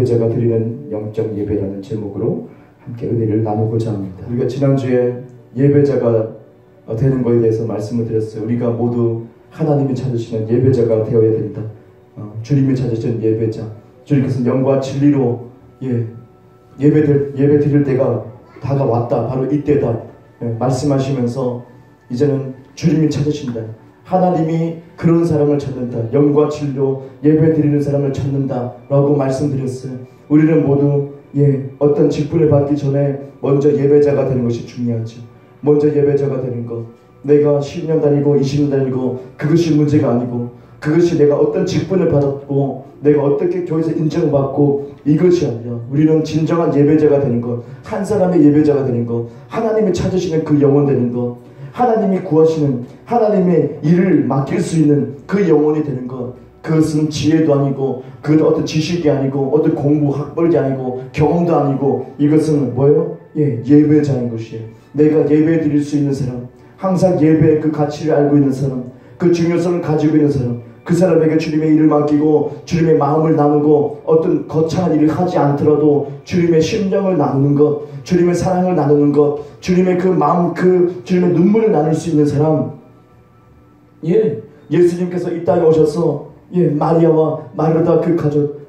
예배자가 드리는 영적 예배라는 제목으로 함께 은혜를 나누고자 합니다. 우리가 지난주에 예배자가 되는 것에 대해서 말씀을 드렸어요. 우리가 모두 하나님이 찾으시는 예배자가 되어야 된다. 주님이 찾으시는 예배자, 주님께서 영과 진리로 예배 드릴 때가 다가왔다, 바로 이때다 말씀하시면서 이제는 주님이 찾으신다, 하나님이 그런 사람을 찾는다, 영과 진리로 예배 드리는 사람을 찾는다 라고 말씀드렸어요. 우리는 모두 어떤 직분을 받기 전에 먼저 예배자가 되는 것이 중요하죠. 먼저 예배자가 되는 것, 내가 10년 다니고 20년 다니고 그것이 문제가 아니고, 그것이 내가 어떤 직분을 받았고 내가 어떻게 교회에서 인정받고 이것이 아니라, 우리는 진정한 예배자가 되는 것, 한 사람의 예배자가 되는 것, 하나님이 찾으시는 그 영혼 되는 것, 하나님이 구하시는 하나님의 일을 맡길 수 있는 그 영혼이 되는 것. 그것은 지혜도 아니고, 그것은 어떤 지식이 아니고, 어떤 공부 학벌이 아니고, 경험도 아니고, 이것은 뭐예요? 예배자인 것이에요. 내가 예배 드릴 수 있는 사람, 항상 예배의 그 가치를 알고 있는 사람, 그 중요성을 가지고 있는 사람, 그 사람에게 주님의 일을 맡기고 주님의 마음을 나누고 어떤 거창한 일을 하지 않더라도 주님의 심령을 나누는 것, 주님의 사랑을 나누는 것, 주님의 그 마음, 그 주님의 눈물을 나눌 수 있는 사람. 예수님께서 이 땅에 오셔서 마리아와 마르다 그 가족,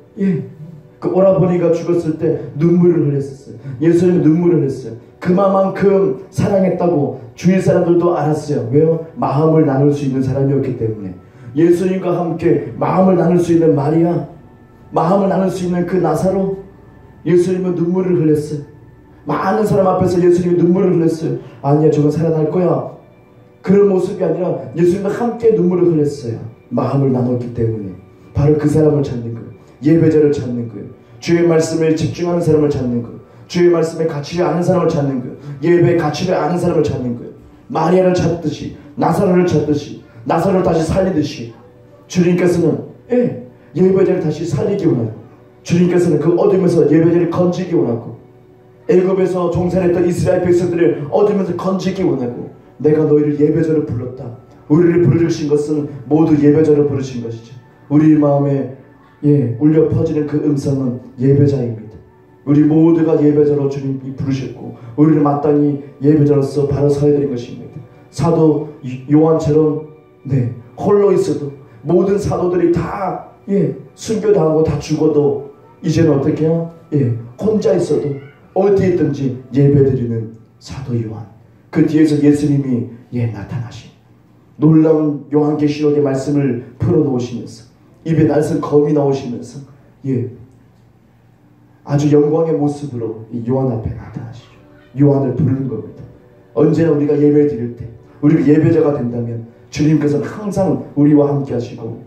그 오라버니가 죽었을 때 눈물을 흘렸었어요. 예수님이 눈물을 흘렸어요. 그만큼 사랑했다고 주위 사람들도 알았어요. 왜요? 마음을 나눌 수 있는 사람이었기 때문에. 예수님과 함께 마음을 나눌 수 있는 마리아, 마음을 나눌 수 있는 그 나사로, 예수님은 눈물을 흘렸어요. 많은 사람 앞에서 예수님이 눈물을 흘렸어요. 아니야, 저건 살아날 거야, 그런 모습이 아니라 예수님과 함께 눈물을 흘렸어요. 마음을 나눴기 때문에. 바로 그 사람을 찾는 거예요. 예배자를 찾는 거예요. 주의 말씀에 집중하는 사람을 찾는 거예요. 주의 말씀의 가치를 아는 사람을 찾는 거예요. 예배의 가치를 아는 사람을 찾는 거예요. 마리아를 찾듯이, 나사로를 찾듯이, 나사로를 다시 살리듯이, 주님께서는 예배자를 다시 살리기 원하고, 주님께서는 그 어둠에서 예배자를 건지기 원하고, 애굽에서 종살했던 이스라엘 백성들을 어둠에서 건지기 원하고, 내가 너희를 예배자로 불렀다. 우리를 부르신 것은 모두 예배자로 부르신 것이죠. 우리 마음에 울려 퍼지는 그 음성은 예배자입니다. 우리 모두가 예배자로 주님이 부르셨고, 우리를 마땅히 예배자로서 바로 서야 되는 것입니다. 사도 요한처럼 홀로 있어도, 모든 사도들이 다 순교당하고 다 죽어도 이제는 어떻게 해요? 혼자 있어도 어디에 있든지 예배드리는 사도 요한. 그 뒤에서 예수님이 나타나신 놀라운 요한계시록의 말씀을 풀어놓으시면서, 입에 날쌘 검이 나오시면서 아주 영광의 모습으로 이 요한 앞에 나타나시죠. 요한을 부르는 겁니다. 언제나 우리가 예배 드릴 때, 우리가 예배자가 된다면 주님께서는 항상 우리와 함께 하시고,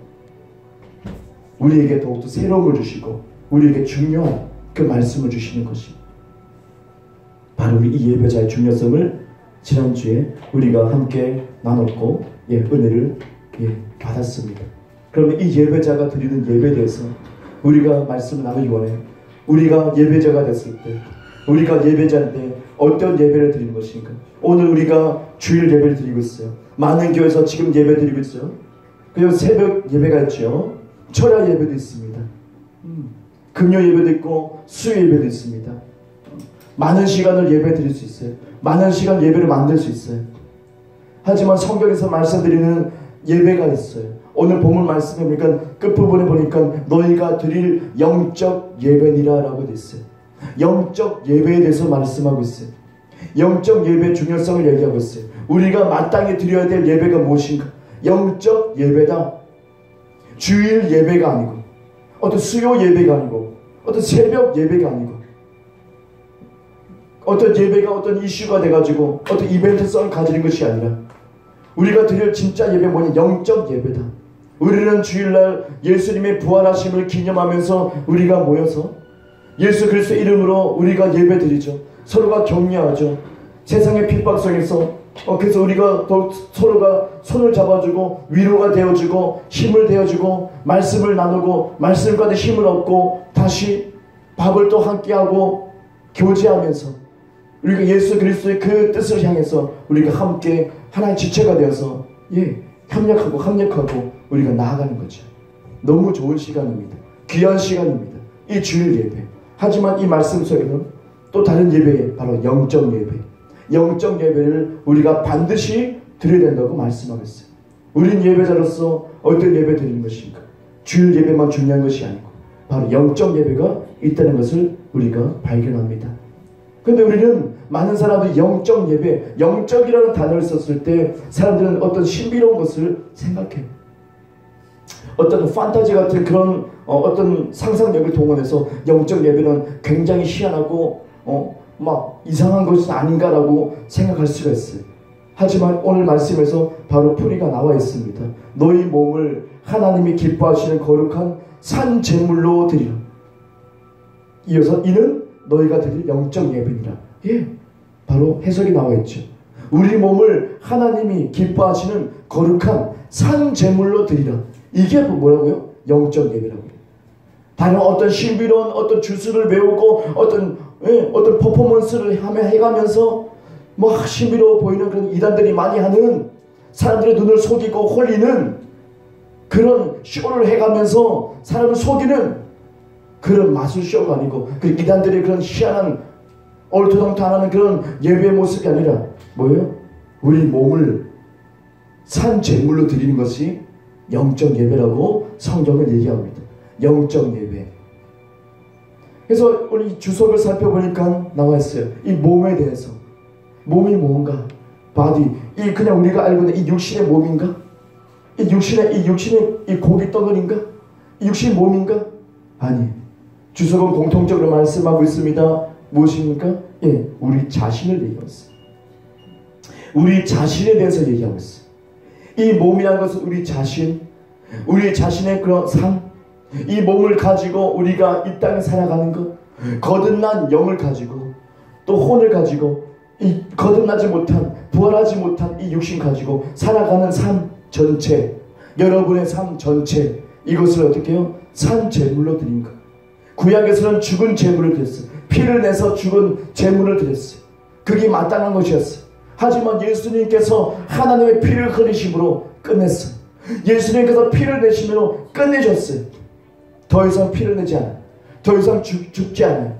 우리에게 더욱더 새로움을 주시고, 우리에게 중요한 그 말씀을 주시는 것이 바로 우리 이 예배자의 중요성을 지난주에 우리가 함께 나눴고 은혜를 받았습니다. 그러면 이 예배자가 드리는 예배에 대해서 우리가 말씀을 나누기 원해요. 우리가 예배자가 됐을 때, 우리가 예배자인데 어떤 예배를 드리는 것인가? 오늘 우리가 주일 예배를 드리고 있어요. 많은 교회에서 지금 예배 드리고 있어요. 그리고 새벽 예배가 있죠. 철야 예배도 있습니다. 금요 예배도 있고 수요 예배도 있습니다. 많은 시간을 예배 드릴 수 있어요. 많은 시간 예배를 만들 수 있어요. 하지만 성경에서 말씀드리는 예배가 있어요. 오늘 본문 말씀에 보니까 끝부분에 보니까 너희가 드릴 영적 예배니라 라고 되어 있어요. 영적 예배에 대해서 말씀하고 있어요. 영적 예배의 중요성을 얘기하고 있어요. 우리가 마땅히 드려야 될 예배가 무엇인가? 영적 예배다. 주일 예배가 아니고, 어떤 수요 예배가 아니고, 어떤 새벽 예배가 아니고, 어떤 예배가 어떤 이슈가 돼가지고 어떤 이벤트성을 가지는 것이 아니라, 우리가 드릴 진짜 예배 뭐냐? 영적 예배다. 우리는 주일날 예수님의 부활하심을 기념하면서 우리가 모여서 예수 그리스도의 이름으로 우리가 예배 드리죠. 서로가 격려하죠. 세상의 핍박 속에서 그래서 우리가 서로가 손을 잡아주고 위로가 되어주고 힘을 되어주고 말씀을 나누고 말씀 가운데 힘을 얻고 다시 밥을 또 함께하고 교제하면서 우리가 예수 그리스도의 그 뜻을 향해서 우리가 함께 하나의 지체가 되어서 협력하고 우리가 나아가는 거죠. 너무 좋은 시간입니다. 귀한 시간입니다. 이 주일 예배. 하지만 이 말씀 속에는 또 다른 예배, 바로 영적 예배. 영적 예배를 우리가 반드시 드려야 된다고 말씀하고 있어요. 우린 예배자로서 어떤 예배 드리는 것인가? 주일 예배만 중요한 것이 아니고 바로 영적 예배가 있다는 것을 우리가 발견합니다. 근데 우리는 많은 사람들이 영적 예배, 영적이라는 단어를 썼을 때 사람들은 어떤 신비로운 것을 생각해요. 어떤 판타지 같은 그런 어떤 상상력을 동원해서 영적 예배는 굉장히 희한하고 막 이상한 것이 아닌가라고 생각할 수가 있어요. 하지만 오늘 말씀에서 바로 풀이가 나와 있습니다. 너희 몸을 하나님이 기뻐하시는 거룩한 산 제물로 드리라. 이어서 이는 너희가 드릴 영적 예배니라. 예, 바로 해석이 나와 있죠. 우리 몸을 하나님이 기뻐하시는 거룩한 산 제물로 드리라. 이게 뭐라고요? 영적 예배라고 해요. 다른 어떤 신비로운 어떤 주스를 외우고 어떤 퍼포먼스를 해가면서 뭐 신비로워 보이는 그런 이단들이 많이 하는, 사람들의 눈을 속이고 홀리는 그런 쇼를 해가면서 사람을 속이는 그런 마술쇼가 아니고, 그 이단들의 그런 희한한 얼토당토하는 그런 예배의 모습이 아니라 뭐예요? 우리 몸을 산 제물로 드리는 것이 영적 예배라고 성경은 얘기합니다. 영적 예배. 그래서 우리 주석을 살펴보니까 나와 있어요. 이 몸에 대해서. 몸이 뭔가? 바디. 이 그냥 우리가 알고 있는 이 육신의 몸인가? 이 육신의 이 고기 덩어리인가? 이 육신의 몸인가? 아니. 주석은 공통적으로 말씀하고 있습니다. 무엇입니까? 예, 우리 자신을 얘기하고 있어요. 우리 자신에 대해서 얘기하고 있어요. 이 몸이라는 것은 우리 자신의 그런 삶, 이 몸을 가지고 우리가 이 땅에 살아가는 것, 거듭난 영을 가지고 또 혼을 가지고 이 거듭나지 못한, 부활하지 못한 이 육신 가지고 살아가는 삶 전체, 여러분의 삶 전체, 이것을 어떻게 해요? 산 제물로 드린 것. 구약에서는 죽은 제물을 드렸어요. 피를 내서 죽은 제물을 드렸어요. 그게 마땅한 것이었어요. 하지만 예수님께서 하나님의 피를 흘리심으로 끝냈어요. 예수님께서 피를 내심으로 끝내셨어요. 더 이상 피를 내지 않아요. 더 이상 죽지 않아요.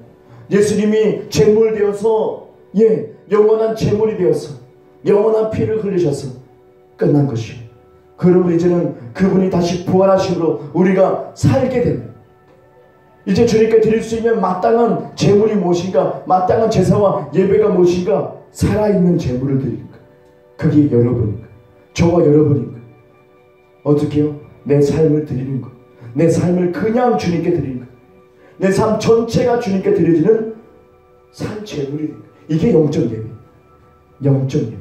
예수님이 제물 되어서, 영원한 제물이 되어서 영원한 피를 흘리셔서 끝난 것이에요. 그러면 이제는 그분이 다시 부활하심으로 우리가 살게 됩니다. 이제 주님께 드릴 수 있는 마땅한 제물이 무엇인가? 마땅한 제사와 예배가 무엇인가? 살아있는 제물을 드리는 것. 그게 여러분인가? 저와 여러분인가? 어떻게 해요? 내 삶을 드리는 것. 내 삶을 그냥 주님께 드리는 것. 내 삶 전체가 주님께 드려지는 산 제물이 되는 것. 이게 영적 예배. 영적 예배.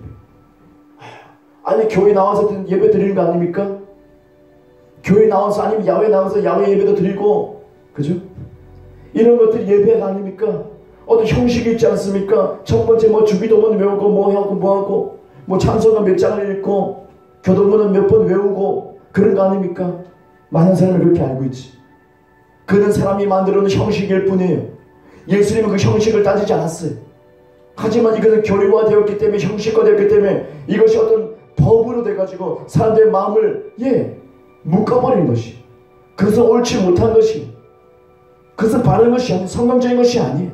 아니 교회 나와서 예배 드리는 거 아닙니까? 교회 나와서, 아니면 야외 나와서 야외 예배도 드리고, 그죠? 이런 것들이 예배가 아닙니까? 어떤 형식이 있지 않습니까? 첫 번째 뭐 주기도문 외우고 뭐하고 찬송가 몇 장을 읽고 교도문은 몇 번 외우고 그런 거 아닙니까? 많은 사람이 그렇게 알고 있지. 그는 사람이 만들어놓은 형식일 뿐이에요. 예수님은 그 형식을 따지지 않았어요. 하지만 이것은 교리화되었기 때문에, 형식화되었기 때문에 이것이 어떤 법으로 돼가지고 사람들의 마음을 묶어버리는 것이, 그것은 옳지 못한 것이, 그것은 바른 것이 아니에요. 성경적인 것이 아니에요.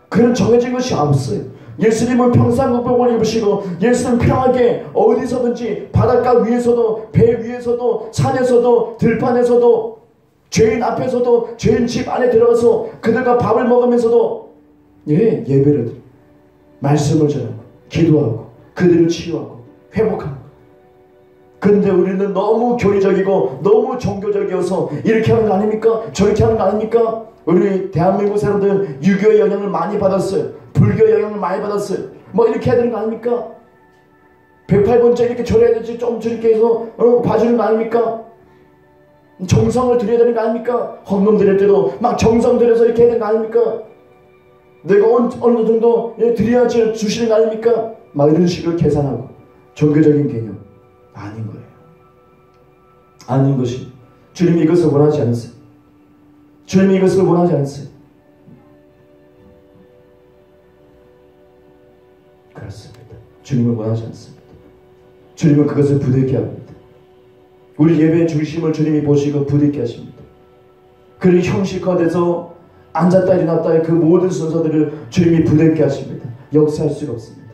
그런 정해진 것이 없어요. 예수님은 평상복을 입으시고, 예수는 평하게 어디서든지, 바닷가 위에서도, 배 위에서도, 산에서도, 들판에서도, 죄인 앞에서도, 죄인 집 안에 들어가서 그들과 밥을 먹으면서도 예배를 드리고 말씀을 전하고 기도하고 그들을 치유하고 회복하고. 그런데 우리는 너무 교리적이고 너무 종교적이어서 이렇게 하는 거 아닙니까? 저렇게 하는 거 아닙니까? 우리 대한민국 사람들은 유교의 영향을 많이 받았어요. 불교의 영향을 많이 받았어요. 뭐 이렇게 해야 되는 거 아닙니까? 108번째 이렇게 절해야 되지, 좀 저렇게 해서 봐주는 거 아닙니까? 정성을 들여야 되는 거 아닙니까? 헌금 드릴 때도 막 정성 들여서 이렇게 해야 되는 거 아닙니까? 내가 어느 정도 드려야지 주시는 거 아닙니까? 막 이런 식으로 계산하고, 종교적인 개념 아닌 거예요. 아닌 것이, 주님이 이것을 원하지 않으세요. 주님이 이것을 원하지 않으세요. 그렇습니다. 주님은 원하지 않습니다. 주님은 그것을 부득이합니다. 우리 예배의 중심을 주님이 보시고 부득이 하십니다. 그런 형식화돼서 앉았다 일어났다의 그 모든 순서들을 주님이 부대게 하십니다. 역사할 수가 없습니다.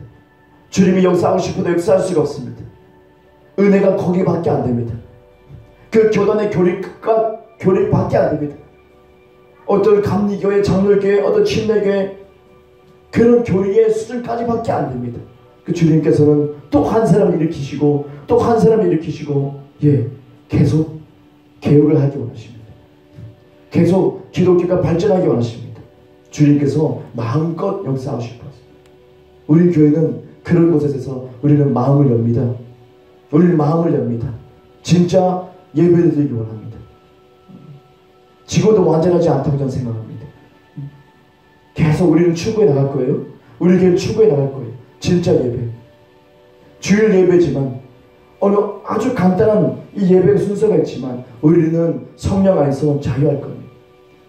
주님이 역사하고 싶어도 역사할 수가 없습니다. 은혜가 거기밖에 안 됩니다. 그 교단의 교리가 교리밖에 안 됩니다. 어떤 감리교회, 장로교회, 어떤 침례교회 그런 교리의 수준까지밖에 안 됩니다. 그 주님께서는 또 한 사람을 일으키시고 또 한 사람을 일으키시고 계속 개혁을 하기 원하십니다. 계속 기독교가 발전하기 원하십니다. 주님께서 마음껏 역사하고 싶어서 우리 교회는 그런 곳에서 우리는 마음을 엽니다. 우리는 마음을 엽니다. 진짜 예배를 드리기 원합니다. 지금도 완전하지 않다고 저는 생각합니다. 계속 우리는 추구해 나갈 거예요. 우리 교회는 추구해 나갈 거예요. 진짜 예배. 주일 예배지만 어느 아주 간단한 이 예배 순서가 있지만 우리는 성령 안에서 자유할 겁니다.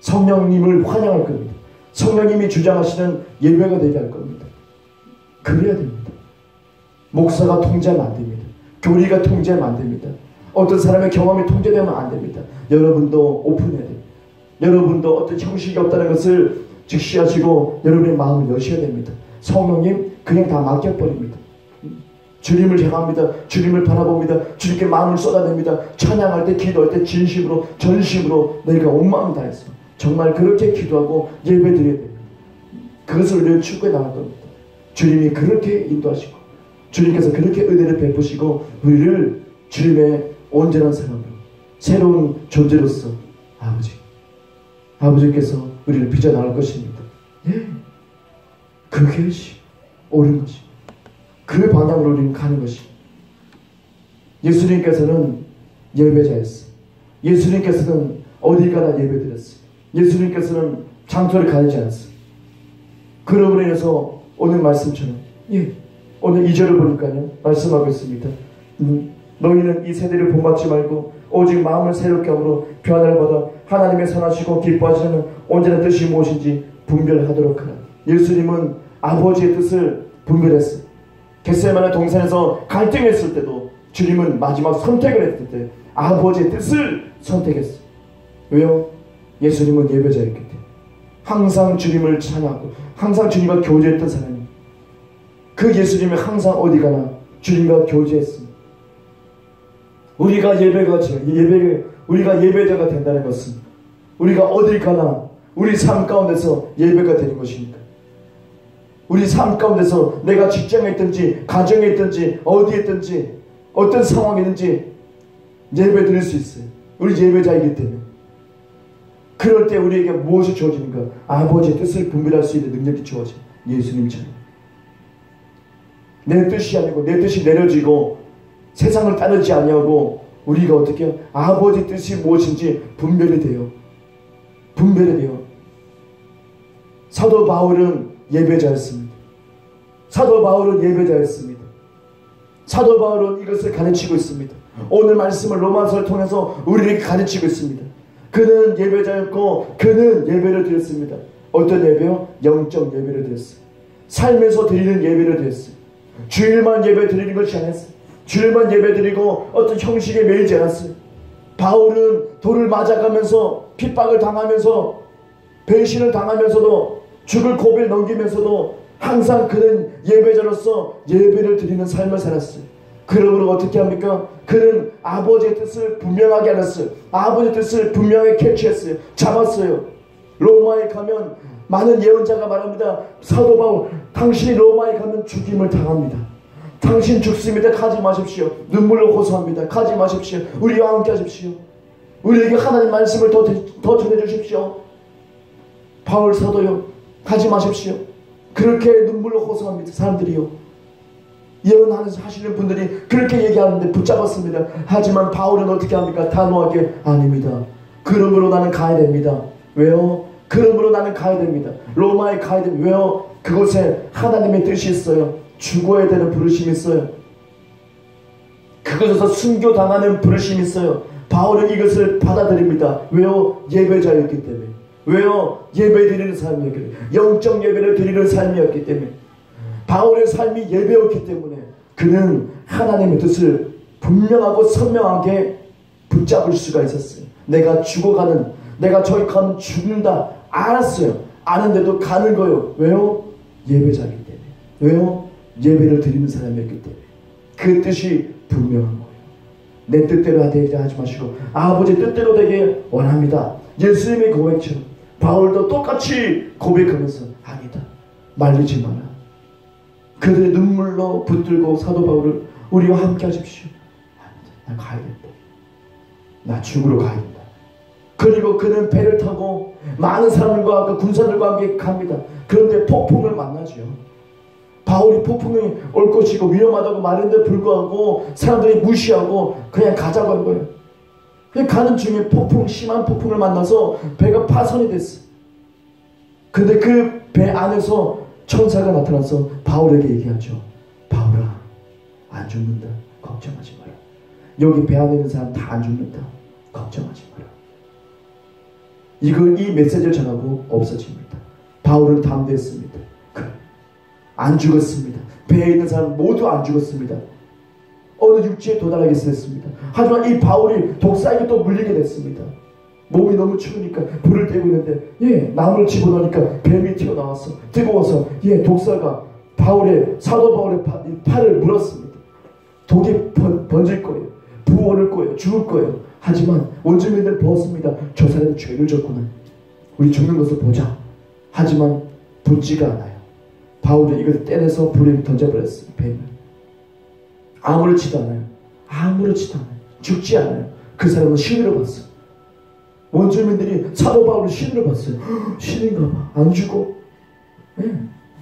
성령님을 환영할 겁니다. 성령님이 주장하시는 예배가 되게 할 겁니다. 그래야 됩니다. 목사가 통제하면 안 됩니다. 교리가 통제하면 안 됩니다. 어떤 사람의 경험이 통제되면 안 됩니다. 여러분도 오픈해야 됩니다. 여러분도 어떤 형식이 없다는 것을 직시하시고 여러분의 마음을 여셔야 됩니다. 성령님 그냥 다 맡겨버립니다. 주님을 향합니다. 주님을 바라봅니다. 주님께 마음을 쏟아냅니다. 찬양할 때 기도할 때 진심으로 전심으로 내가 온 마음 다해서 정말 그렇게 기도하고 예배 드려야 됩니다. 그것을 우리는 추구해 나갈 겁니다. 주님이 그렇게 인도하시고 주님께서 그렇게 은혜를 베푸시고 우리를 주님의 온전한 사람으로 새로운 존재로서 아버지께서 우리를 빚어나갈 것입니다. 그것이 옳은 것입니다. 그 방향으로 우리는 가는 것입니다. 예수님께서는 예배자였어요. 예수님께서는 어디 가나 예배드렸어요. 예수님께서는 장소를 가리지 않았어요. 그러므로 인해서 오늘 말씀처럼 오늘 2절을 보니까요 말씀하고 있습니다. 너희는 이 세대를 본받지 말고 오직 마음을 새롭게 함으로 변화를 받아 하나님의 선하시고 기뻐하시는 온전한 뜻이 무엇인지 분별하도록 하라. 예수님은 아버지의 뜻을 분별했어요. 겟세마네 동산에서 갈등했을 때도 주님은 마지막 선택을 했을 때 아버지의 뜻을 선택했어요. 왜요? 예수님은 예배자였기 때문에 항상 주님을 찬양하고 항상 주님과 교제했던 사람이 그 예수님이 항상 어디 가나 주님과 교제했습니다. 우리가 예배자가 된다는 것은 우리가 어딜 가나 우리 삶 가운데서 예배가 되는 것입니다. 우리 삶 가운데서 내가 직장에 있든지 가정에 있든지 어디에 있든지 어떤 상황이 있든지 예배 드릴 수 있어요. 우리 예배자이기 때문에. 그럴 때 우리에게 무엇이 주어지는가? 아버지의 뜻을 분별할 수 있는 능력이 주어져요. 예수님처럼. 내 뜻이 아니고 내 뜻이 내려지고 세상을 따르지 아니하고 우리가 어떻게 해요? 아버지 뜻이 무엇인지 분별이 돼요. 사도 바울은 예배자였습니다. 사도 바울은 이것을 가르치고 있습니다. 오늘 말씀을 로마서를 통해서 우리에게 가르치고 있습니다. 그는 예배자였고 그는 예배를 드렸습니다. 어떤 예배요? 영적 예배를 드렸어요. 삶에서 드리는 예배를 드렸어요. 주일만 예배 드리는 것이 아니었어요. 주일만 예배 드리고 어떤 형식에 매이지 않았어요. 바울은 돌을 맞아가면서 핍박을 당하면서 배신을 당하면서도 죽을 고비를 넘기면서도 항상 그는 예배자로서 예배를 드리는 삶을 살았어요. 그러므로 어떻게 합니까? 그는 아버지의 뜻을 분명하게 알았어요. 아버지의 뜻을 분명하게 캐치했어요. 잡았어요. 로마에 가면 많은 예언자가 말합니다. 사도 바울, 당신이 로마에 가면 죽임을 당합니다. 당신 죽습니다. 가지 마십시오. 눈물로 호소합니다. 가지 마십시오. 우리와 함께 하십시오. 우리에게 하나님 말씀을 더 전해주십시오. 바울 사도요, 가지 마십시오. 그렇게 눈물로 호소합니다. 사람들이요, 예언하시는 분들이 그렇게 얘기하는데 붙잡았습니다. 하지만 바울은 어떻게 합니까? 단호하게 아닙니다. 그러므로 나는 가야 됩니다. 왜요? 그러므로 나는 가야 됩니다. 로마에 가야 됩니다. 왜요? 그곳에 하나님의 뜻이 있어요. 죽어야 되는 부르심이 있어요. 그곳에서 순교당하는 부르심이 있어요. 바울은 이것을 받아들입니다. 왜요? 예배자였기 때문에. 왜요? 예배 드리는 삶이었기 때문에. 영적 예배를 드리는 삶이었기 때문에. 바울의 삶이 예배였기 때문에 그는 하나님의 뜻을 분명하고 선명하게 붙잡을 수가 있었어요. 내가 죽어가는 내가 저기 가면 죽는다. 알았어요. 아는데도 가는 거예요. 왜요? 예배자이기 때문에. 왜요? 예배를 드리는 사람이었기 때문에. 그 뜻이 분명한 거예요. 내 뜻대로 되게 하지 마시고 아버지 뜻대로 되게 원합니다. 예수님의 고백처럼 바울도 똑같이 고백하면서 아니다. 말리지 마라. 그들의 눈물로 붙들고 사도 바울을 우리와 함께 하십시오. 아니다. 나 가야겠다. 나 죽으러 가야겠다. 그리고 그는 배를 타고 많은 사람들과 그 군사들과 함께 갑니다. 그런데 폭풍을 만나죠. 바울이 폭풍이 올 것이고 위험하다고 말했는데 불구하고 사람들이 무시하고 그냥 가자고 한 거예요. 가는 중에 심한 폭풍을 만나서 배가 파손이 됐어. 근데 그 배 안에서 천사가 나타나서 바울에게 얘기하죠. 바울아, 안 죽는다. 걱정하지 마라. 여기 배 안에 있는 사람 다 안 죽는다. 걱정하지 마라. 이 메시지를 전하고 없어집니다. 바울은 담대했습니다. 안 죽었습니다. 배에 있는 사람 모두 안 죽었습니다. 어느 육지에 도달하게 됐습니다. 하지만 이 바울이 독사에게 또 물리게 됐습니다. 몸이 너무 추우니까 불을 떼고 있는데 나무를 집어넣으니까 뱀이 튀어나왔어. 뜨거워서 독사가 사도 바울의 팔을 물었습니다. 독이 번질 거예요. 부어올 거예요. 죽을 거예요. 하지만 원주민들 보았습니다. 저 사람이 죄를 졌구나. 우리 죽는 것을 보자. 하지만 붙지가 않아요. 바울이 이걸 떼내서 불에 던져버렸어요. 뱀을. 아무렇지도 않아요. 아무렇지도 않아요. 죽지 않아요. 그 사람은 신으로 봤어요. 원주민들이 사도 바울을 신으로 봤어요. 신인가 봐. 안 죽어.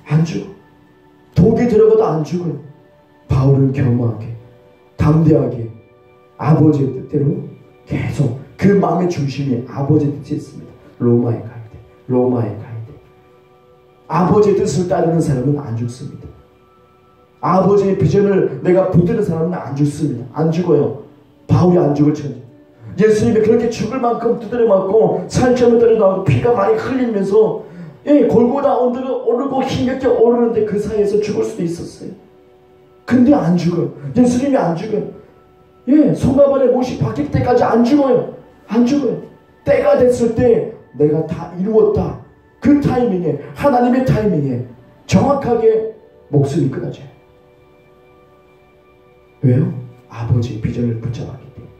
안 죽어. 독이 들어가도 안 죽어요. 바울은 겸허하게 담대하게 아버지의 뜻대로 계속 그 마음의 중심이 아버지의 뜻이었습니다. 로마에 가야 돼. 로마에 가야 돼. 아버지의 뜻을 따르는 사람은 안 죽습니다. 아버지의 비전을 내가 붙드는 사람은 안 죽습니다. 안 죽어요. 바울이 안 죽을 천지. 예수님이 그렇게 죽을 만큼 두드려 맞고 살점을 떨어 나오고 피가 많이 흘리면서 골고다 언덕을 오르고 힘겹게 오르는데 그 사이에서 죽을 수도 있었어요. 근데 안 죽어요. 예수님이 안 죽어요. 손과 발의 못이 바뀔 때까지 안 죽어요. 안 죽어요. 때가 됐을 때 내가 다 이루었다. 그 타이밍에 하나님의 타이밍에 정확하게 목숨이 끊어져요. 왜요? 아버지의 비전을 붙잡았기 때문에.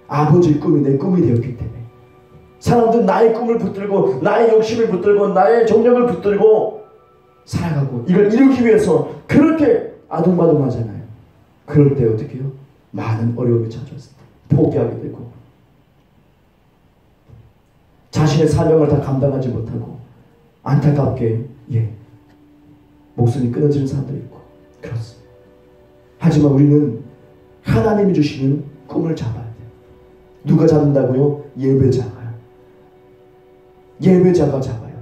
아버지의 꿈이 내 꿈이 되었기 때문에. 사람들은 나의 꿈을 붙들고 나의 욕심을 붙들고 나의 정력을 붙들고 살아가고 이걸 이루기 위해서 그렇게 아둥바둥하잖아요. 그럴 때 어떻게 해요? 많은 어려움이 찾아왔을 때 포기하게 되고 자신의 사명을 다 감당하지 못하고 안타깝게 목숨이 끊어지는 사람들이 있고 그렇습니다. 하지만 우리는 하나님이 주시는 꿈을 잡아야 돼요. 누가 잡는다고요? 예배자가요. 예배자가 잡아요.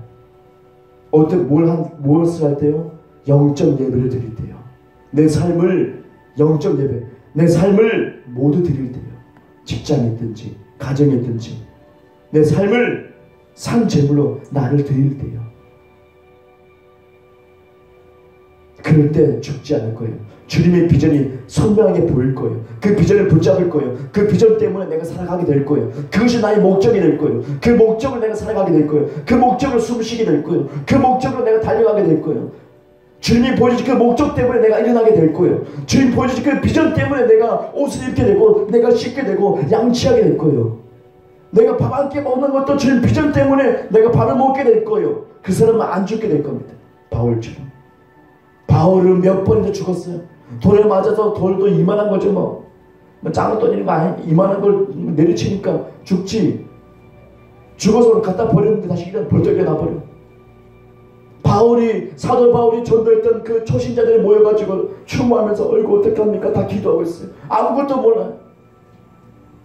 무엇을 할 때요? 영적 예배를 드릴 때요. 내 삶을 영적 예배, 내 삶을 모두 드릴 때요. 직장에 있든지 가정에 있든지 내 삶을 상제물로 나를 드릴 때요. 그럴 때 죽지 않을 거예요. 주님의 비전이 선명하게 보일 거예요. 그 비전을 붙잡을 거예요. 그 비전 때문에 내가 살아가게 될 거예요. 그것이 나의 목적이 될 거예요. 그 목적을 내가 살아가게 될 거예요. 그 목적을 숨쉬게 될 거예요. 그 목적으로 내가 달려가게 될 거예요. 주님이 보여주신 그 목적 때문에 내가 일어나게 될 거예요. 주님 보여주신 그 비전 때문에 내가 옷을 입게 되고 내가 씻게 되고 양치하게 될 거예요. 내가 밥 한 끼 먹는 것도 주님 비전 때문에 내가 밥을 먹게 될 거예요. 그 사람은 안 죽게 될 겁니다. 바울처럼. 바울은 몇 번이나 죽었어요. 돌에 맞아서 돌도 이만한 거죠 뭐. 작은 돈이 아니 이만한 걸 내리치니까 죽지. 죽어서 갖다 버렸는데 다시 그냥 벌떡 일어나버려. 사도 바울이 전도했던 그 초신자들이 모여가지고 추모하면서 얼굴 어떡합니까? 다 기도하고 있어요. 아무것도 몰라요.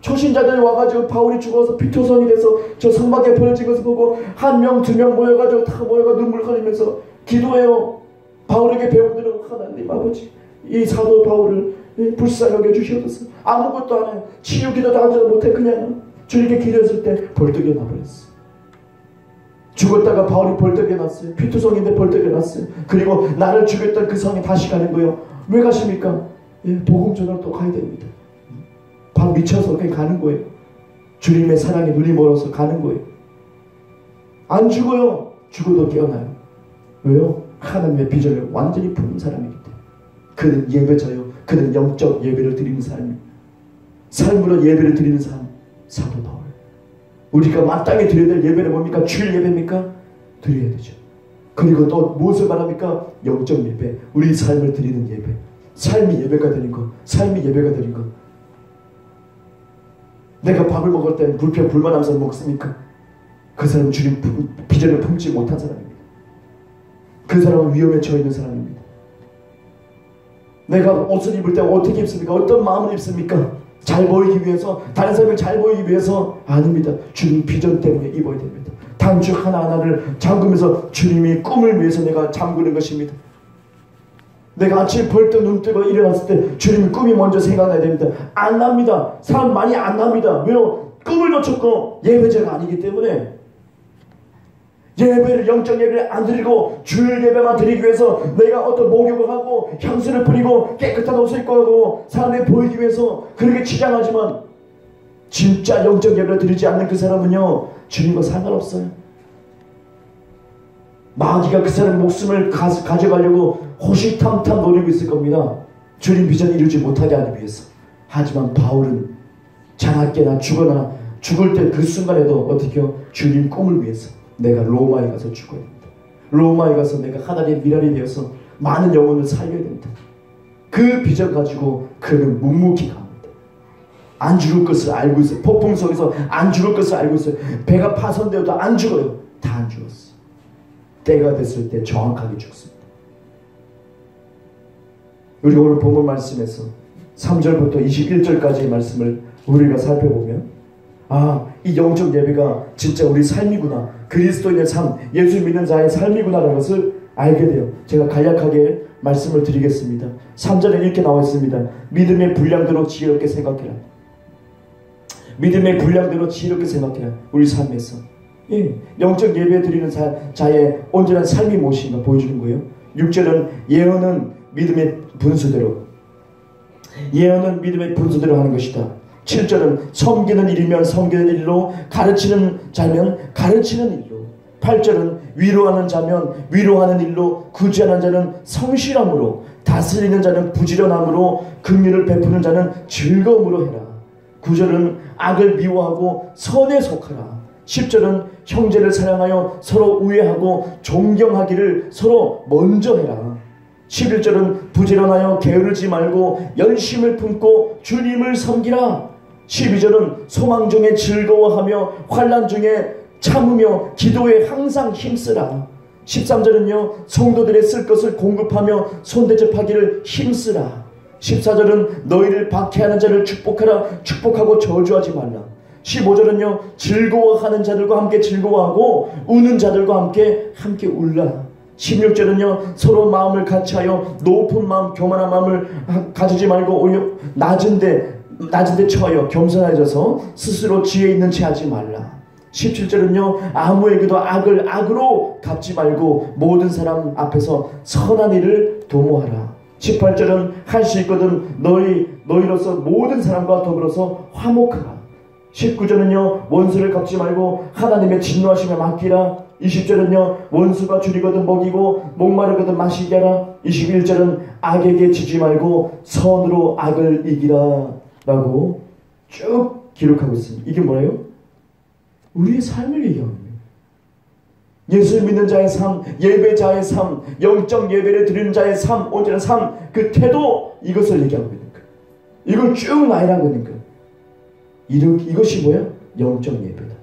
초신자들이 와가지고 바울이 죽어서 피투성이 돼서 저 성막에 버려진 것을 보고 한 명, 두 명 모여가지고 다 모여가 눈물 흘리면서 기도해요. 바울에게 배우들은 하나님 아버지 이 사도 바울을 불쌍히 여겨주시옵소서. 아무것도 안 해요. 치유 기도도 하지도 못해. 그냥 주님께 기도했을 때 벌떡 일어나버렸어요. 죽었다가 바울이 벌떡 일어났어요. 피투성인데 벌떡 일어났어요. 그리고 나를 죽였던 그 성에 다시 가는 거예요. 왜 가십니까? 복음 전하러 또 가야 됩니다. 밥 미쳐서 그냥 가는 거예요. 주님의 사랑에 눈이 멀어서 가는 거예요. 안 죽어요. 죽어도 깨어나요. 왜요? 하나님의 비전을 완전히 품은 사람이기 때문에. 그는 예배자요. 그는 영적 예배를 드리는 사람입니다. 삶으로 예배를 드리는 사람, 사도 바울. 우리가 마땅히 드려야 될 예배는 뭡니까? 주일 예배입니까? 드려야 되죠. 그리고 또 무엇을 말합니까? 영적 예배, 우리 삶을 드리는 예배. 삶이 예배가 되는 것, 삶이 예배가 되는 것. 내가 밥을 먹을 때는 불만하면서 먹습니까? 그 사람은 주님 비전을 품지 못한 사람입니다. 그 사람은 위험에 처해 있는 사람입니다. 내가 옷을 입을 때 어떻게 입습니까? 어떤 마음으로 입습니까? 잘 보이기 위해서, 다른 사람을 잘 보이기 위해서? 아닙니다. 주님 비전 때문에 입어야 됩니다. 단추 하나하나를 잠그면서 주님이 꿈을 위해서 내가 잠그는 것입니다. 내가 아침에 벌떡 눈 뜨고 일어났을 때 주님의 꿈이 먼저 생각나야 됩니다. 안 납니다. 사람 많이 안 납니다. 왜요? 꿈을 놓쳤고 예배자가 아니기 때문에. 예배를, 영적 예배를 안 드리고 주일 예배만 드리기 위해서 내가 어떤 목욕을 하고 향수를 뿌리고 깨끗한 옷을 입고 하고 사람들이 보이기 위해서 그렇게 치장하지만 진짜 영적 예배를 드리지 않는 그 사람은요, 주님과 상관없어요. 마귀가 그 사람 목숨을 가져가려고 호시탐탐 노리고 있을 겁니다. 주님 비전 이루지 못하게 하기 위해서. 하지만 바울은 장학계나 죽거나 죽을 때 그 순간에도 어떻게 해요? 주님 꿈을 위해서 내가 로마에 가서 죽어야 됩니다. 로마에 가서 내가 하나님의 미랄이 되어서 많은 영혼을 살려야 됩니다. 그 비전 가지고 그는 묵묵히 갑니다. 안 죽을 것을 알고 있어요. 폭풍 속에서 안 죽을 것을 알고 있어요. 배가 파손되어도 안 죽어요. 다 안 죽었어요. 때가 됐을 때 정확하게 죽습니다. 우리 오늘 본문 말씀에서 3절부터 21절까지의 말씀을 우리가 살펴보면, 이 영적 예배가 진짜 우리 삶이구나, 그리스도인의 삶, 예수 믿는 자의 삶이구나라는 것을 알게 돼요. 제가 간략하게 말씀을 드리겠습니다. 3절에 이렇게 나와 있습니다. 믿음의 분량대로 지혜롭게 생각해라. 믿음의 분량대로 지혜롭게 생각해라. 우리 삶에서 영적 예배 드리는 자의 온전한 삶이 무엇인가 보여주는 거예요. 6절은 예언은 믿음의 분수대로 하는 것이다. 7절은 섬기는 일이면 섬기는 일로, 가르치는 자면 가르치는 일로. 8절은 위로하는 자면 위로하는 일로, 구제하는 자는 성실함으로, 다스리는 자는 부지런함으로, 긍휼을 베푸는 자는 즐거움으로 해라. 9절은 악을 미워하고 선에 속하라. 10절은 형제를 사랑하여 서로 우애하고 존경하기를 서로 먼저 해라. 11절은 부지런하여 게으르지 말고 열심을 품고 주님을 섬기라. 12절은 소망 중에 즐거워하며 환난 중에 참으며 기도에 항상 힘쓰라. 13절은요, 성도들의 쓸 것을 공급하며 손대접하기를 힘쓰라. 14절은 너희를 박해하는 자를 축복하라. 축복하고 저주하지 말라. 15절은요, 즐거워하는 자들과 함께 즐거워하고 우는 자들과 함께 울라. 16절은요, 서로 마음을 같이하여 높은 마음, 교만한 마음을 가지지 말고 오히려 낮은 데 처하여 겸손해져서 스스로 지혜 있는 채 하지 말라. 17절은요, 아무에게도 악을 악으로 갚지 말고 모든 사람 앞에서 선한 일을 도모하라. 18절은 할 수 있거든 너희로서 모든 사람과 더불어서 화목하라. 19절은요, 원수를 갚지 말고 하나님의 진노하심에 맡기라. 20절은요, 원수가 줄이거든 먹이고 목마르거든 마시게 하라. 21절은 악에게 지지 말고 선으로 악을 이기라 라고 쭉 기록하고 있습니다. 이게 뭐예요? 우리의 삶을 얘기합니다. 예수를 믿는 자의 삶, 예배자의 삶, 영적 예배를 드리는 자의 삶, 온전한 삶, 그 태도, 이것을 얘기하고 있는 거예요. 이걸 쭉 나열하고 있는 거예요. 이것이 뭐예요? 영적 예배다.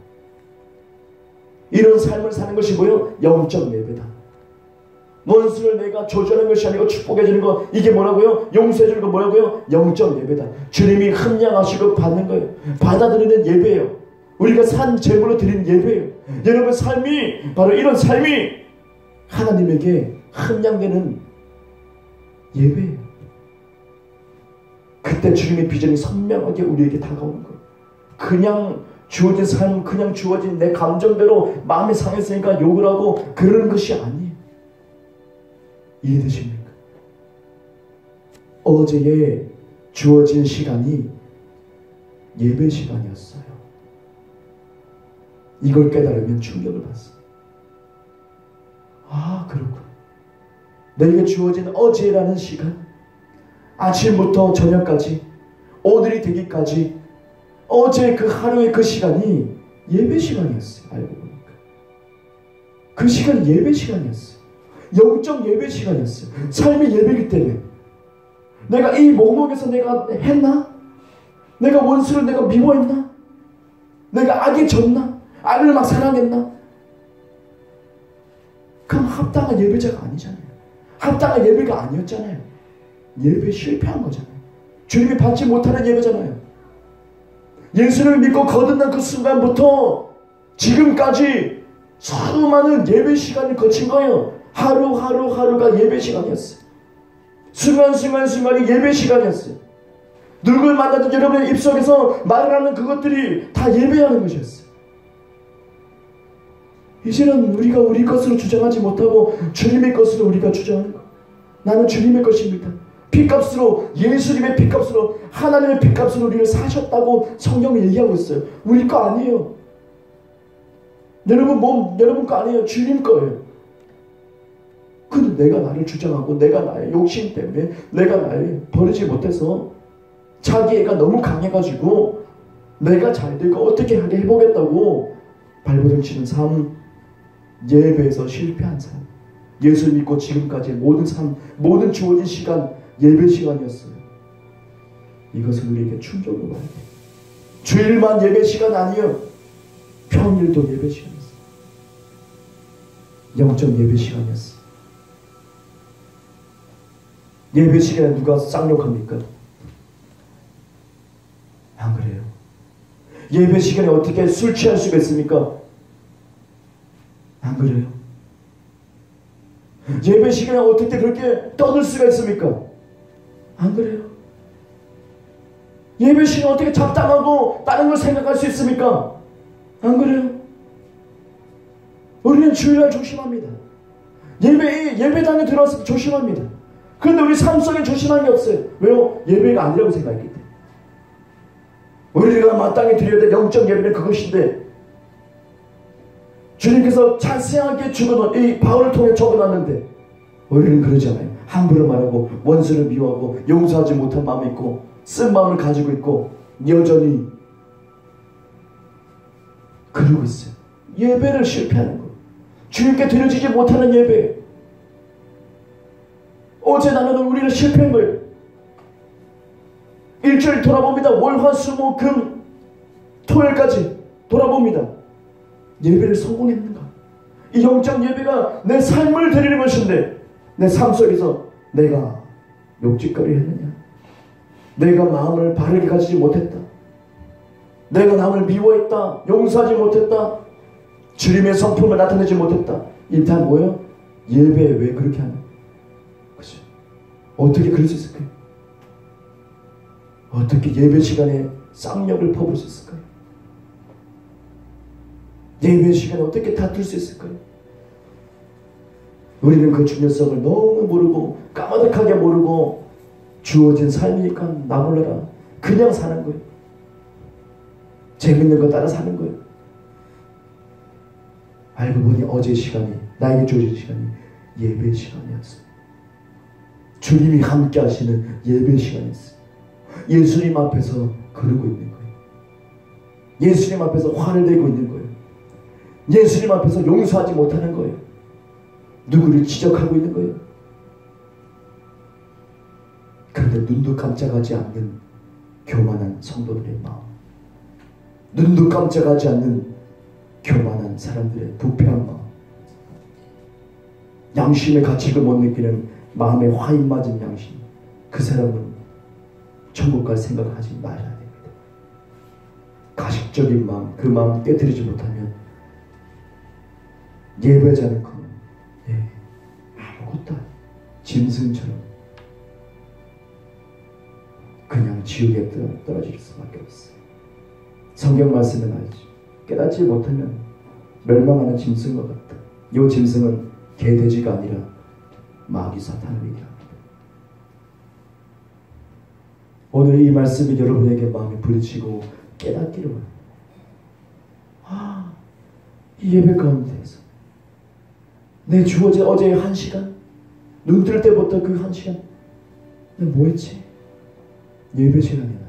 이런 삶을 사는 것이 뭐예요? 영적 예배다. 원수를 내가 조절하는 것이 아니고 축복해 주는 거, 이게 뭐라고요? 용서해 주는 거 뭐라고요? 영적 예배다. 주님이 함양하시고 받는 거예요. 받아들이는 예배예요. 우리가 산 제물로 드리는 예배예요. 여러분 삶이 바로 이런 삶이 하나님에게 함양되는 예배예요. 그때 주님의 비전이 선명하게 우리에게 다가오는 거예요. 그냥 주어진 삶, 그냥 주어진 내 감정대로 마음이 상했으니까 욕을 하고 그러는 것이 아니에요. 이해되십니까? 어제에 주어진 시간이 예배 시간이었어요. 이걸 깨달으면 충격을 받습니다. 아, 그렇구나. 내게 주어진 어제라는 시간, 아침부터 저녁까지, 오늘이 되기까지 어제 그 하루의 그 시간이 예배 시간이었어요. 알고 보니까 그 시간이 예배 시간이었어요. 영적 예배 시간이었어요. 삶의 예배이기 때문에 내가 이 목록에서 내가 했나? 내가 원수를 내가 미워했나? 내가 악에 졌나? 악을 막 사랑했나? 그럼 합당한 예배자가 아니잖아요. 합당한 예배가 아니었잖아요. 예배 실패한 거잖아요. 주님이 받지 못하는 예배잖아요. 예수를 믿고 거듭난 그 순간부터 지금까지 수많은 예배 시간을 거친 거예요. 하루하루가 예배 시간이었어요. 순간이 예배 시간이었어요. 누굴 만나도 여러분의 입속에서 말을 하는 그것들이 다 예배하는 것이었어요. 이제는 우리가 우리 것으로 주장하지 못하고 주님의 것으로 우리가 주장하는 것. 나는 주님의 것입니다. 피값으로, 예수님의 피값으로, 하나님의 피값으로 우리를 사셨다고 성경이 얘기하고 있어요. 우리 거 아니에요. 여러분 몸 여러분 거 아니에요. 주님 거예요. 근데 내가 나를 주장하고 내가 나의 욕심 때문에 내가 나를 버리지 못해서 자기애가 너무 강해가지고 내가 잘되고 어떻게 하게 해보겠다고 발버둥 치는 삶, 예배에서 실패한 삶. 예수 믿고 지금까지 모든 삶, 모든 주어진 시간 예배 시간이었어요. 이것은 우리에게 충격을 받아요. 주일만 예배 시간 아니에요. 평일도 예배 시간이었어요. 영적 예배 시간이었어요. 예배 시간에 누가 쌍욕합니까? 안 그래요. 예배 시간에 어떻게 술 취할 수가 있습니까? 안 그래요. 예배 시간에 어떻게 그렇게 떠들 수가 있습니까? 안 그래요. 예배 시간에 어떻게 잡담하고 다른 걸 생각할 수 있습니까? 안 그래요. 우리는 주일날 조심합니다. 예배당에 들어왔을 때 조심합니다. 그런데 우리 삶 속에 조심한 게 없어요. 왜요? 예배가 아니라고 생각했기 때문에. 우리가 마땅히 드려야 될 영적 예배는 그것인데 주님께서 자세하게 적어놓은 이 바울을 통해 적어놨는데 우리는 그러지 않아요. 함부로 말하고 원수를 미워하고 용서하지 못한 마음이 있고 쓴 마음을 가지고 있고 여전히 그러고 있어요. 예배를 실패하는 거예요. 주님께 드려지지 못하는 예배. 어제 나는 우리는 실패한 거예요. 일주일 돌아봅니다. 월, 화, 수, 목, 금, 토요일까지 돌아봅니다. 예배를 성공했는가? 이 영적 예배가 내 삶을 드리는 것인데 내 삶 속에서 내가 욕짓거리 했느냐? 내가 마음을 바르게 가지지 못했다. 내가 남을 미워했다. 용서하지 못했다. 주님의 성품을 나타내지 못했다. 이 다 뭐예요? 예배에 왜 그렇게 하냐? 그죠? 어떻게 그럴 수 있을까요? 어떻게 예배 시간에 쌍욕을 퍼부을 수 있을까요? 예배 시간에 어떻게 다툴 수 있을까요? 우리는 그 중요성을 너무 모르고 까마득하게 모르고 주어진 삶이니까 나 몰라라 그냥 사는 거예요. 재밌는 거 따라 사는 거예요. 알고 보니 어제 시간이 나에게 주어진 시간이 예배 시간이었어요. 주님이 함께 하시는 예배 시간이었어요. 예수님 앞에서 그러고 있는 거예요. 예수님 앞에서 화를 내고 있는 거예요. 예수님 앞에서 용서하지 못하는 거예요. 누구를 지적하고 있는 거예요. 그런데 눈도 깜짝하지 않는 교만한 성도들의 마음, 눈도 깜짝하지 않는 교만한 사람들의 부패한 마음, 양심의 가치를 못 느끼는 마음에 화인 맞은 양심, 그 사람은 천국 갈 생각을 하지 말아야 됩니다. 가식적인 마음, 그 마음 깨뜨리지 못하면 예배자는 커는 아무것도 짐승처럼 그냥 지옥에 떨어질 수밖에 없어요. 성경 말씀에 나오죠. 깨닫지 못하면 멸망하는 짐승과 같다. 이 짐승은 개돼지가 아니라 마귀 사탄을 얘기합니다. 오늘 이 말씀이 여러분에게 마음에 부딪히고 깨닫기를 원합니다. 이 예배 가운데에서 내 주어진 어제의 1시간, 눈 뜰 때부터 그 1시간 내가 뭐 했지? 예배 시간이었는데.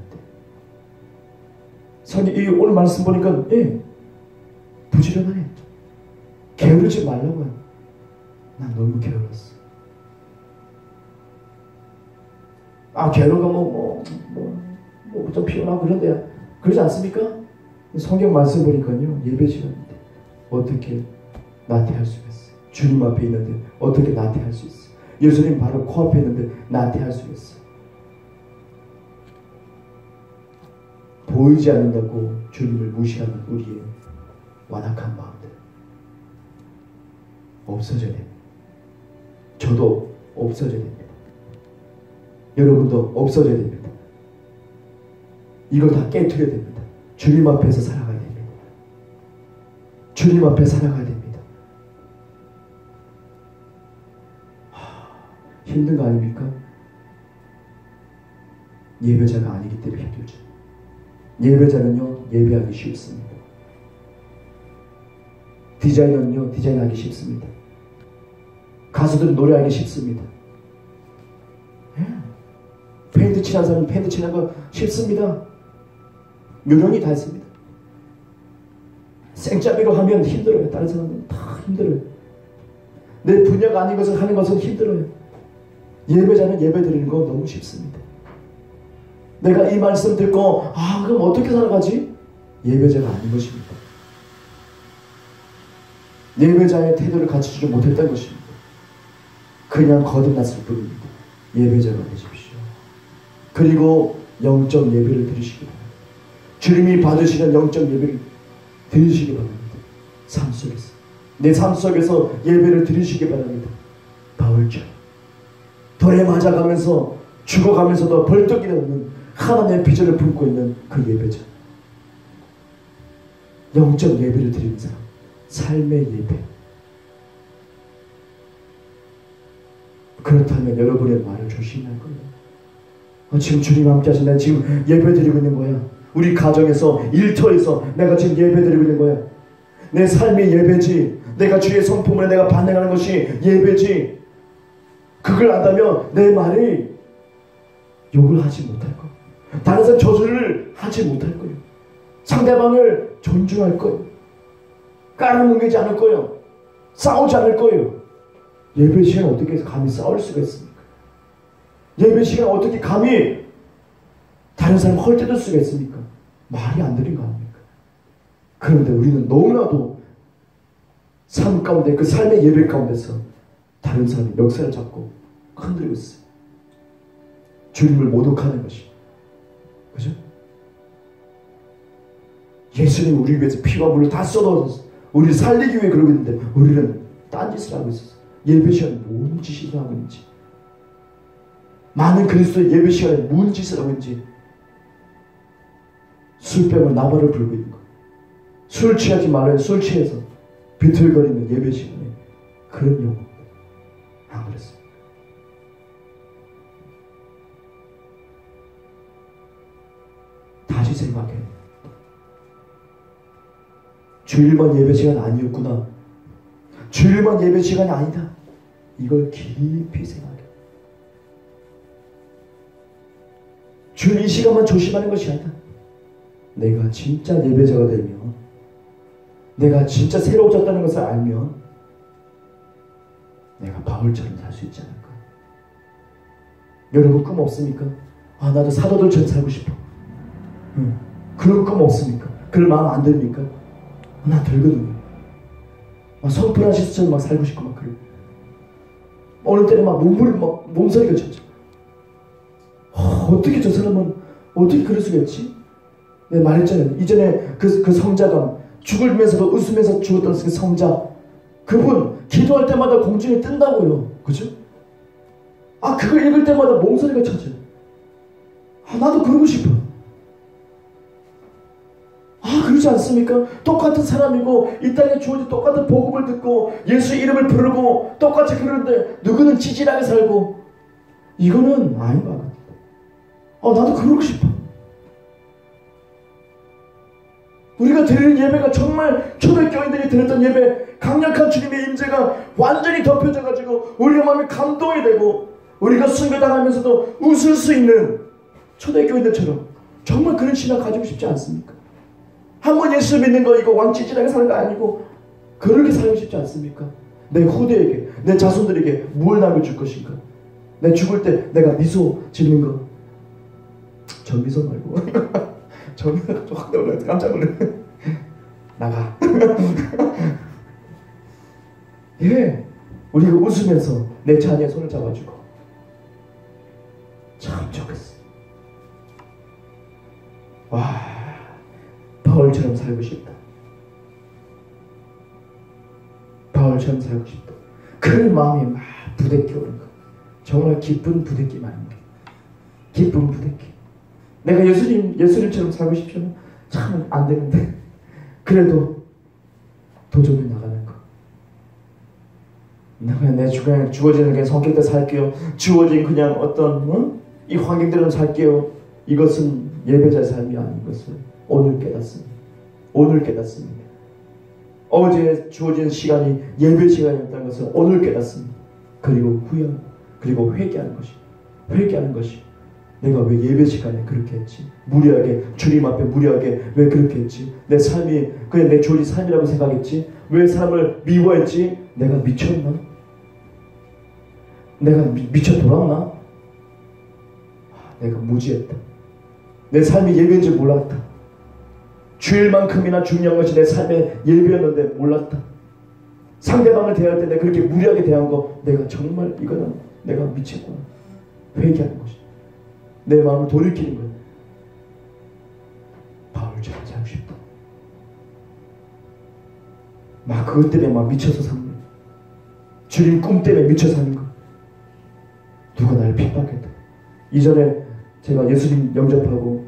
이 오늘 말씀 보니까 부지런하네. 게으르지 말라고요. 난 너무 게을렀어. 게으르가 좀 피곤하고 그런데 그러지 않습니까? 성경 말씀 보니까요, 예배 시간인데 어떻게 나태할 수가 있어요? 주님 앞에 있는데 어떻게 나태할 수 있어요? 예수님 바로 코앞에 있는데 나태할 수가 있어요? 보이지 않는다고 주님을 무시하는 우리의 완악한 마음들 없어져야 됩니다. 저도 없어져야 됩니다. 여러분도 없어져야 됩니다. 이걸 다 깨트려야 됩니다. 주님 앞에서 살아가야 됩니다. 주님 앞에 살아가야 됩니다. 힘든 거 아닙니까? 예배자가 아니기 때문에 힘들죠. 예배자는요, 예배하기 쉽습니다. 디자이너는요, 디자인하기 쉽습니다. 가수들은 노래하기 쉽습니다. 페인트 칠한 사람은 페인트 칠한 거 쉽습니다. 요령이 다 있습니다. 생짜비로 하면 힘들어요. 다른 사람은 다 힘들어요. 내 분야가 아닌 것을 하는 것은 힘들어요. 예배자는 예배 드리는 거 너무 쉽습니다. 내가 이 말씀 듣고 그럼 어떻게 살아가지? 예배자가 아닌 것입니다. 예배자의 태도를 갖추지 못했던 것입니다. 그냥 거듭났을 뿐입니다. 예배자가 되십시오. 그리고 영적 예배를 드리시기 바랍니다. 주님이 받으시는 영적 예배를 드리시기 바랍니다. 삶 속에서, 내 삶 속에서 예배를 드리시기 바랍니다. 바울처럼 돌에 맞아가면서 죽어가면서도 벌떡 일어나는 하나님의 비전을 품고 있는 그 예배자, 영적 예배를 드리는 사람, 삶의 예배. 그렇다면 여러분의 말을 조심할 거예요. 지금 주님 함께 하신다. 지금 예배 드리고 있는 거야. 우리 가정에서, 일터에서 내가 지금 예배 드리고 있는 거야. 내 삶이 예배지. 내가 주의 성품을 내가 반응하는 것이 예배지. 그걸 안다면 내 말이 욕을 하지 못할 거예요. 다른 사람 저주를 하지 못할 거예요. 상대방을 존중할 거예요. 깔아뭉개지 않을 거예요. 싸우지 않을 거예요. 예배 시간 어떻게 해서 감히 싸울 수가 있습니까? 예배 시간 어떻게 감히 다른 사람 헐뜯을 수가 있습니까? 말이 안 되는 거 아닙니까? 그런데 우리는 너무나도 삶 가운데, 그 삶의 예배 가운데서 다른 사람의 역사를 잡고 흔들고 있어요. 주님을 모독하는 것이. 그죠? 예수님 우리 위해서 피와 물을 다 쏟아서 우리를 살리기 위해 그러고 있는데 우리는 딴짓을 하고 있었어요. 예배 시간에 뭔 짓을 하고 있는지, 많은 그리스도의 예배 시간에 뭔 짓을 하고 있는지. 술병을 나발을 불고 있는 거, 술 취하지 말아요. 술 취해서 비틀거리는 예배 시간에 그런 영혼 안 그랬습니다. 다시 생각해. 주일만 예배 시간 아니었구나. 주일만 예배 시간이 아니다. 이걸 깊이 생각해. 주일 이 시간만 조심하는 것이 아니다. 내가 진짜 예배자가 되면, 내가 진짜 새로워졌다는 것을 알면 내가 바울처럼 살 수 있지 않을까. 여러분 꿈 없습니까? 나도 사도들처럼 살고 싶어. 그런 꿈 없습니까? 그럴 마음 안 듭니까? 나 들거든요. 성프란시스처럼 막 살고 싶고 막 그래. 어느 때는 막 몸소리가 쳤죠. 어떻게 저 사람은 어떻게 그럴 수가 있지? 내가 말했잖아요. 이전에 그 성자가 죽으면서도 웃으면서 죽었던 그 성자, 그분 기도할 때마다 공중에 뜬다고요. 그죠? 그걸 읽을 때마다 몸소리가 쳐져요. 나도 그러고 싶어. 그러지 않습니까? 똑같은 사람이고 이 땅에 주어진 똑같은 복음을 듣고 예수 이름을 부르고 똑같이 그러는데 누구는 지질하게 살고, 이거는 아닌 것 같아요. 나도 그러고 싶어. 우리가 드리는 예배가 정말 초대교인들이 드렸던 예배, 강력한 주님의 임재가 완전히 덮여져가지고 우리의 마음이 감동이 되고 우리가 순교당하면서도 웃을 수 있는 초대교인들처럼 정말 그런 신앙 가지고 싶지 않습니까? 한번 예수 믿는 거 이거 왕찌질하게 사는 거 아니고 그렇게 살고 싶지 않습니까? 내 후대에게, 내 자손들에게 뭘 남겨줄 것인가? 내 죽을 때 내가 미소 짓는 거. 저 미소 말고 저 미소 확 놀랐어. 깜짝 놀랐어. 나가. 예, 우리가 웃으면서 내 자녀의 손을 잡아주고 참 좋겠어. 와, 바울처럼 살고 싶다. 바울처럼 살고 싶다. 그 마음이 막 부대껴 오는 거. 정말 기쁜 부대낌 아닙니까? 기쁜 부대낌. 내가 예수님처럼 살고 싶으면 참 안 되는데 그래도 도전해 나가는 거. 내가 내 주변에 주어지는 그냥 성격대로 살게요. 주어진 그냥 어떤 이 환경대로 살게요. 이것은 예배자의 삶이 아닌 것을 오늘 깨닫습니다. 오늘 깨닫습니다. 어제 주어진 시간이 예배 시간이었다는 것을 오늘 깨닫습니다. 그리고 후회하고 그리고 회개하는 것이. 회개하는 것이. 내가 왜 예배 시간에 그렇게 했지? 무리하게 주님 앞에 무리하게 왜 그렇게 했지? 내 삶이 그냥 내 주어진 삶이라고 생각했지? 왜 사람을 미워했지? 내가 미쳤나? 내가 미쳐 돌았나? 내가 무지했다. 내 삶이 예배인 줄 몰랐다. 주일만큼이나 중요한 것이 내 삶의 예배였는데 몰랐다. 상대방을 대할 때 내가 그렇게 무리하게 대한 거 내가 정말 이거는 내가 미쳤구나. 회개하는 것이. 내 마음을 돌이키는 거야. 바울처럼 살고 싶다. 막 그것 때문에 막 미쳐서 사는 거야. 주님 꿈 때문에 미쳐 사는 거야. 누가 나를 핍박했다. 이전에 제가 예수님 영접하고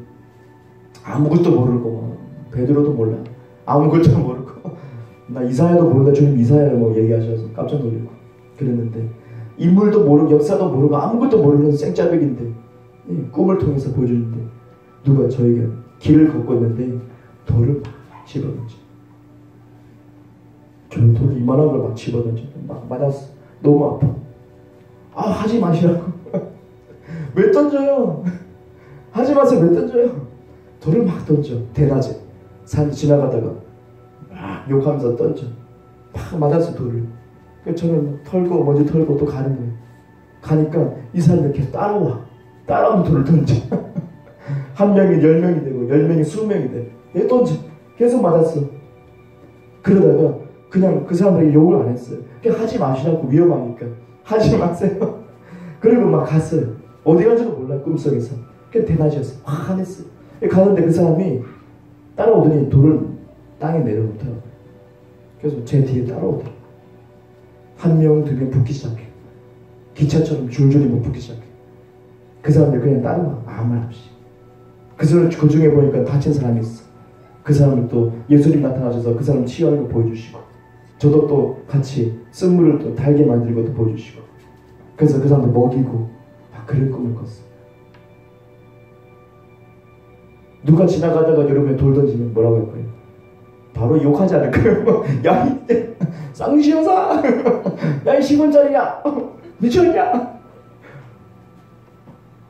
아무것도 모르고 베드로도 몰라. 아무것도 모르고 나 이사야도 모르다 주님 이사야를 뭐 얘기하셔서 깜짝 놀리고 그랬는데 인물도 모르고 역사도 모르고 아무것도 모르는 생짜백인데 꿈을 통해서 보여주는데 누가 저에게 길을 걷고 있는데 돌을 막 집어던져. 저는 돌을 이만한 걸 막 집어던져. 막 맞았어. 너무 아파. 아 하지 마시라고. 왜 던져요? 하지 마세요. 왜 던져요? 돌을 막 던져. 대낮에 산 지나가다가 막 욕하면서 던져. 막 맞았어 돌을. 그래서 저는 털고 먼지 털고 또 가는 거예요. 가니까 이 사람들 계속 따라오면 돌을 던져. 한 명이 10명이 되고 10명이 20명이 돼. 얘 던져. 계속 맞았어. 그러다가 그냥 그 사람들에게 욕을 안 했어요. 그냥 하지 마시라고 위험하니까. 하지 마세요. 그리고 막 갔어요. 어디 간지도 몰라 꿈속에서. 그냥 대낮이었어. 화냈어요. 가는데 그 사람이 따라오더니 돌을 땅에 내려놓더라고요. 그래서 제 뒤에 따라오더라고요. 한 명, 두 명 붙기 시작해. 기차처럼 줄줄이 못 붙기 시작해. 그 사람들 그냥 따라와. 아무 말 없이. 그 중에 보니까 다친 사람이 있어. 그 사람은 또 예수님 나타나셔서 그 사람 치유하는 거 보여주시고 저도 또 같이 쓴물을 또 달게 만드는 것도 보여주시고 그래서 그 사람도 먹이고 막 그런 꿈을 꿨어. 누가 지나가다가 여러분이 돌 던지면 뭐라고 할 거예요? 바로 욕하지 않을 거예요. 야, 이 쌍시여사! 야, 이 10원짜리야! 미쳤냐?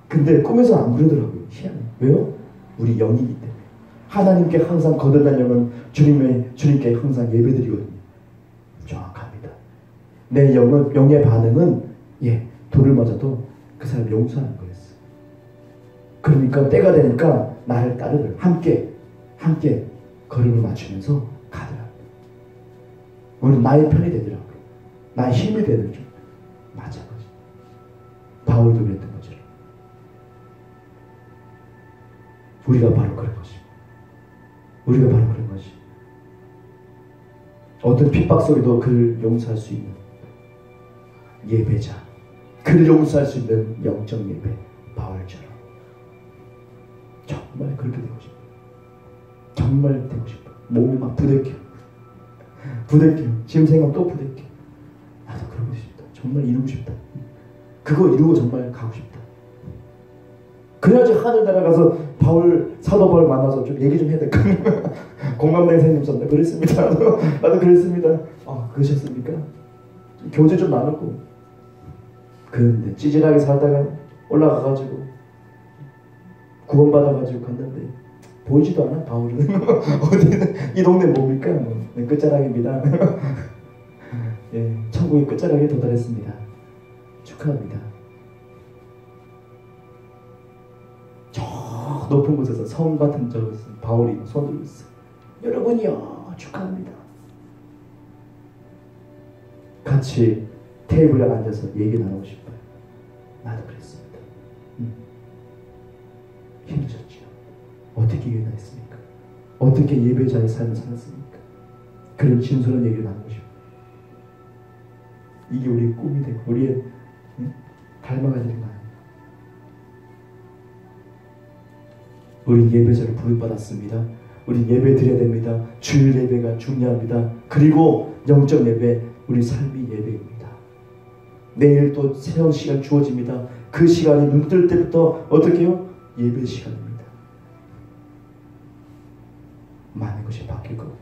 근데 꿈에서 안 그러더라고요. 희한해. 왜요? 우리 영이기 때문에. 하나님께 항상 거듭난 영은 주님께 항상 예배드리거든요. 정확합니다. 내 영의 반응은 돌을 맞아도 그 사람 용서하는 거였어. 그러니까 때가 되니까 나를 따르려 함께 걸음을 맞추면서 가더라고요. 우리는 나의 편이 되더라고요. 나의 힘이 되는 줄. 맞아. 바울도 그랬던 것처럼. 우리가 바로 그런 것입니다. 우리가 바로 그런 것이. 어떤 핍박 속에도 그를 용서할 수 있는 예배자, 그를 용서할 수 있는 영적 예배, 바울처럼. 정말 그렇게 되고 싶어. 정말 되고 싶어. 몸이 막 부대껴. 지금 생각 또 부대껴. 나도 그러고 싶다. 정말 이루고 싶다. 그거 이루고 정말 가고 싶다. 그래야지 하늘 나라 가서 사도 바울 만나서 좀 얘기 좀 해야 될까? 공감대가 생겼었나? 그랬습니다. 나도 그랬습니다. 그러셨습니까? 교제 좀 나누고. 그런데 찌질하게 살다가 올라가가지고 구원받아가지고 갔는데 보이지도 않아 바울은. 어디는 이 동네 뭡니까? 끝자락입니다. 예, 천국의 끝자락에 도달했습니다. 축하합니다. 저 높은 곳에서 섬 같은 저곳에서 바울이 손 들고 있어. 여러분이요, 축하합니다. 같이 테이블에 앉아서 얘기 나누고 싶어요. 나도 그랬습니다. 힘드셨죠? 어떻게 일어났습니까? 어떻게 예배자의 삶을 살았습니까? 그런 진솔한 얘기를 나누고 싶어요. 이게 우리의 꿈이 되고 우리의 닮아가야 되는 거 아닙니까? 우리 예배자를 부름받았습니다. 우리 예배 드려야 됩니다. 주일 예배가 중요합니다. 그리고 영적 예배, 우리 삶이 예배입니다. 내일 또 새로운 시간 주어집니다. 그 시간이 눈 뜰 때부터 어떻게 해요? 예배 시간입니다. 많은 것이 바뀔 거고,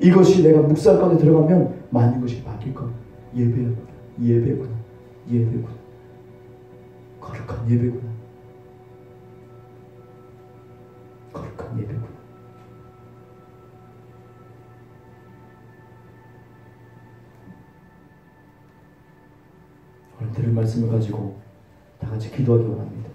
이것이 내가 묵상 가운데 들어가면 많은 것이 바뀔 거고, 예배구나, 예배구나, 예배구나, 거룩한 예배구나, 거룩한 예배구나. 오늘 들은 말씀을 가지고 다 같이 기도하기 원합니다.